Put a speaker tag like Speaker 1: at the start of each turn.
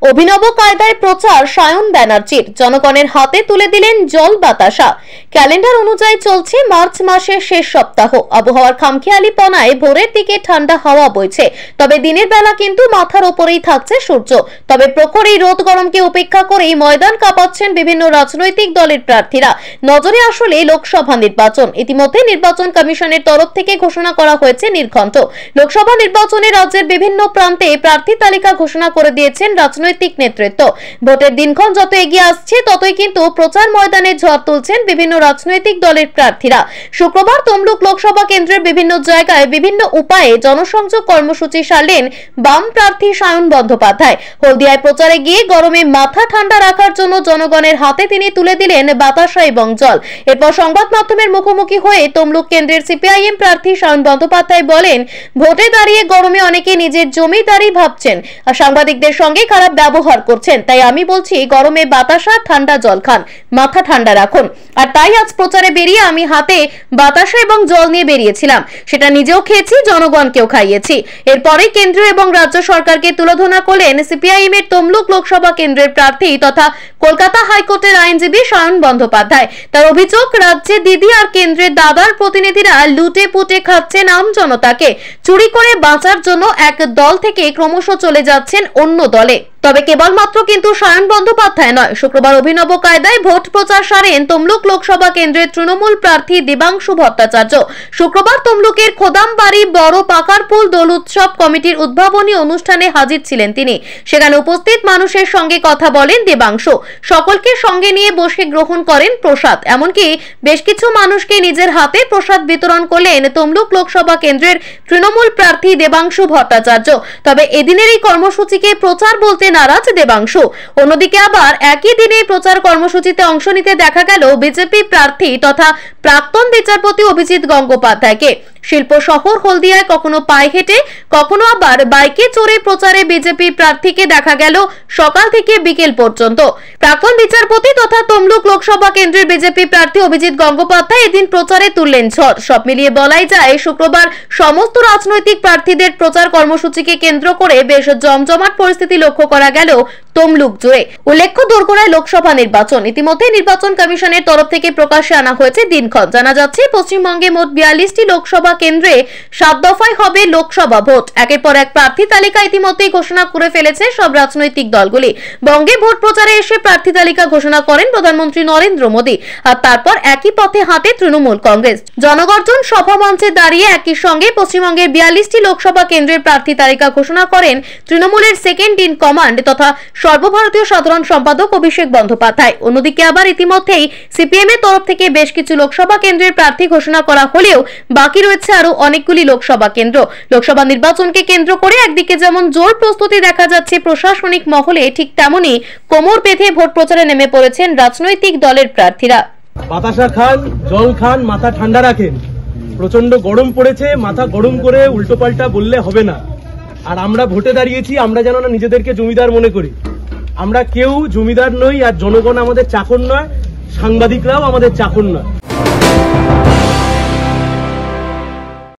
Speaker 1: অভিনব কায়দায় প্রচার সায়ন ব্যানার্জির, জনগণের হাতে তুলে দিলেন জল বাতাসা। ক্যালেন্ডার অনুযায়ী চলছে মার্চ মাসের শেষ সপ্তাহ। আবহাওয়ার খামখেয়ালিপনায় ভোরের দিকে ঠান্ডা হাওয়া বইছে, তবে দিনের বেলা কিন্তু মাথার ওপরেই থাকছে সূর্য। তবে প্রখর এই রোদ গরমকে উপেক্ষা করেই ময়দান কাঁপাচ্ছেন বিভিন্ন রাজনৈতিক দলের প্রার্থীরা। নজরে আসলে লোকসভা নির্বাচন। ইতিমধ্যে নির্বাচন কমিশনের তরফ থেকে ঘোষণা করা হয়েছে নির্ঘণ্ট। লোকসভা নির্বাচনে রাজ্যের বিভিন্ন প্রান্তে প্রার্থী তালিকা ঘোষণা করে দিয়েছেন রাজনৈতিক নেতৃত্ব। ভোটের দিনক্ষণ যত এগিয়ে আসছে ততই কিন্তু প্রচার ময়দানে ঝড় তুলছেন বিভিন্ন রাজনৈতিক দলের প্রার্থীরা। শুক্রবার তমলুক লোকসভা কেন্দ্রের বিভিন্ন জায়গায় বিভিন্ন উপায়ে জনসংযোগ কর্মসূচি সারলেন বাম প্রার্থী সায়ন বন্দ্যোপাধ্যায়। হলদিয়ায় প্রচারে গিয়ে গরমে মাথা ঠান্ডা রাখার জন্য জনগণের হাতে তিনি তুলে দিলেন বাতাসা এবং জল। এরপর সংবাদ মাধ্যমের মুখোমুখি হয়ে তমলুক কেন্দ্রের সিপিআইএম প্রার্থী সায়ন বন্দ্যোপাধ্যায় বলেন, ভোটে দাঁড়িয়ে গরমে অনেকে নিজের জমিদারি ভাবছেন আর সাংবাদিকদের সঙ্গে খারাপ ব্যবহার করছেন। তাই আমি বলছি, গরমে বাতাসা ঠান্ডা জল খান, মাথা ঠান্ডা রাখুন। আর তাই আজ প্রচারে বেরিয়ে আমি হাতে বাতাসা এবং জল নিয়ে বেরিয়েছিলাম। সেটা নিজেও খেয়েছি, জনগণকেও খাইয়েছি। এরপরে কেন্দ্রীয় এবং রাজ্য সরকারকে তুলোধনা করলেন সিপিআইএম এর তমলুক লোকসভা কেন্দ্রের প্রার্থী তথা কলকাতা হাইকোর্টের আইনজীবী সায়ন বন্দ্যোপাধ্যায়। তার অভিযোগ, রাজ্যে দিদি আর কেন্দ্রের দাদার প্রতিনিধিরা লুটে পুটে খাচ্ছেন আম জনতাকে, চুরি করে বাঁচার জন্য এক দল থেকে ক্রমশ চলে যাচ্ছেন অন্য দলে। তবে কেবলমাত্র কিন্তু সায়ন বন্দ্যোপাধ্যায় নয়, শুক্রবার অভিনব কায়দায় ভোট প্রচার সারেন তমলুক লোকসভা কেন্দ্রের তৃণমূল প্রার্থী দেবাংশু ভট্টাচার্য। শুক্রবার তমলুকের খোদামবাড়ি বড় পাকারপুল দোল উৎসব কমিটির উদ্ভাবনী অনুষ্ঠানে হাজির ছিলেন তিনি। সেখানে উপস্থিত মানুষের সঙ্গে কথা বলেন দেবাংশু। সকলকে সঙ্গে নিয়ে বসে গ্রহণ করেন প্রসাদ। এমনকি বেশ কিছু মানুষকে নিজের হাতে প্রসাদ বিতরণ করলেন তমলুক লোকসভা কেন্দ্রের তৃণমূল প্রার্থী দেবাংশু ভট্টাচার্য। তবে এদিনের এই কর্মসূচিকে প্রচার বলতে নারাজ দেবাংশু। অন্যদিকে আবার একই দিনে প্রচার কর্মসূচিতে অংশ নিতে দেখা গেল বিজেপি প্রার্থী তথা প্রাক্তন বিচারপতি অভিজিৎ গঙ্গোপাধ্যায়কে। শিল্প শহর হলদিয়ায় কখনো পায়ে হেঁটে, কখনো আবার বাইকে চড়ে প্রচারে বিজেপি প্রার্থীকে দেখা গেল সকাল থেকে বিকেল পর্যন্ত। প্রাক্তন বিচারপতি তথা তমলুক লোকসভা কেন্দ্রের বিজেপি প্রার্থী অভিজিৎ গঙ্গোপাধ্যায় এদিন প্রচারে তুললেন ঝড়। সব মিলিয়ে বলাই যায়, শুক্রবার সমস্ত রাজনৈতিক প্রার্থীদের প্রচার কর্মসূচিকে কেন্দ্র করে বেশ জমজমাট পরিস্থিতি লক্ষ্য করা গেল তমলুক জুড়ে। উল্লেখ্য, দোরগোড়ায় লোকসভা নির্বাচন। ইতিমধ্যে নির্বাচন কমিশনের তরফ থেকে প্রকাশ্যে আনা হয়েছে দিনক্ষণ। জানা যাচ্ছে, পশ্চিমবঙ্গে মোট 42টি লোকসভা কেন্দ্রে 7 দফায় হবে লোকসভা ভোট। একের পর এক প্রার্থী তালিকা ইতিমধ্যেই ঘোষণা করে ফেলেছে সব রাজনৈতিক দলগুলি। বঙ্গে ভোট প্রচারে এসে প্রার্থী তালিকা ঘোষণা করেন প্রধানমন্ত্রী নরেন্দ্র মোদী। আর তারপর একই পথে হাঁটে তৃণমূল কংগ্রেস। জনগর্জন সভা মঞ্চে দাঁড়িয়ে একই সঙ্গে পশ্চিমবঙ্গের 42টি লোকসভা কেন্দ্রের প্রার্থী তালিকা ঘোষণা করেন তৃণমূলের সেকেন্ড ইন কমান্ড তথা সর্বভারতীয় সাধারণ সম্পাদক অভিষেক বন্দ্যোপাধ্যায়। অন্যদিকে আবার ইতিমধ্যেই সিপিএম এর তরফ থেকে বেশ কিছু লোকসভা কেন্দ্রের প্রার্থী ঘোষণা করা হলেও বাকি রয়েছে আরো অনেকগুলি লোকসভা কেন্দ্র। লোকসভা নির্বাচনকে কেন্দ্র করে একদিকে যেমন জোর প্রস্তুতি দেখা যাচ্ছে প্রশাসনিক মহলে, ঠিক তেমনি কোমর বেঁধে ভোট প্রচারে নেমে পড়েছেন রাজনৈতিক দলের প্রার্থীরা।
Speaker 2: বাতাসা খান, জল খান, মাথা ঠান্ডা রাখেন। প্রচন্ড গরম পড়েছে, মাথা গরম করে উল্টোপাল্টা বললে হবে না। আর আমরা ভোটে দাঁড়িয়েছি, আমরা যেন না নিজেদেরকে জমিদার মনে করি। আমরা কেউ জমিদার নই, আর জনগণ আমাদের চাকর নয়, সাংবাদিকরাও আমাদের চাকর নয়।